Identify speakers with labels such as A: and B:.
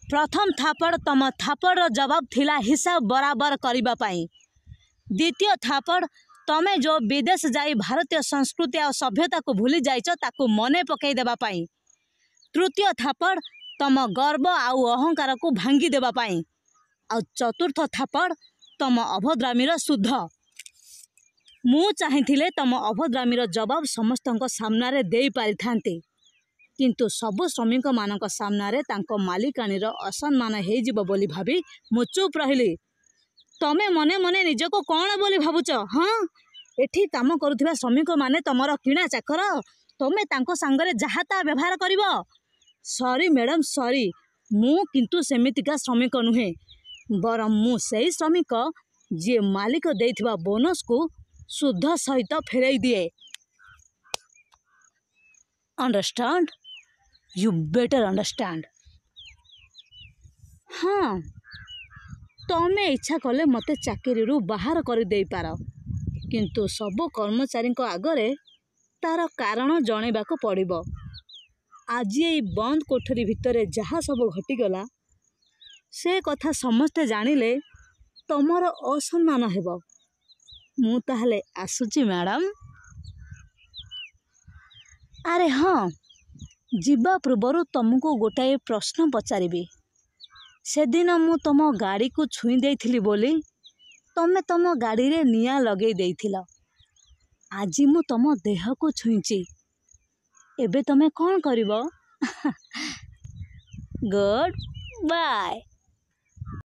A: प्रथम थापड़ तम थापड़ जवाब थिला हिसाब बराबर करबा पाई। द्वितीय थापड़ तमे जो विदेश जाई भारतीय संस्कृति और सभ्यता को भूली जाइछ ताकू मने पकई देबा पाई। तृतीय थापड़ तम गर्व आउ अहंकार को भांगी देबा पाई। और चतुर्थ थापड़ तम अभद्रामीर शुद्ध। मु चाहिथिले तम अभद्रामीर जवाब समस्त सामने दे पारि थांती, किंतु सबु श्रमिक मानक सामने तांको मालिकाणीर असम्मान हेजिबो बोली भाबी मु चुप रहिली। तमे मने मने निजको कौन बोली भाबुच? हाँ, एठी काम करुथिबा श्रमिक माने तमर किणा चाकर, तमे तांको सांगरे जहा ता व्यवहार करिवो। सॉरी मैडम सॉरी, मु किंतु सेमितिका श्रमिक नुहे, बरम मु सेही श्रमिक जे मालिक देथिबा बोनस को शुद्ध सहित फेरई दिए। अंडरस्टैंड? You better understand. हाँ, तमे इच्छा कले मते चाकरी बाहर कर दे पार, किंतु सब कर्मचारी आगरे तार कारण जणेबाको पड़िबो। आज ये बंद कोठरी भितरे जहा सब घटीगला से कथा समस्ते जानिले तमर असम्मान हेबो। मु ताहले आसुची मैडम। अरे हाँ, जीवा पूर्वर तुमको गोटाए प्रश्न पचारिबी। से दिन मु तम गाड़ी को छुई देइथिली बोली तमे तम गाड़ी रे निया लगेई देइथिला। आज मु तम देह को छुईची, एबे तमे कौन करिवो? Good bye.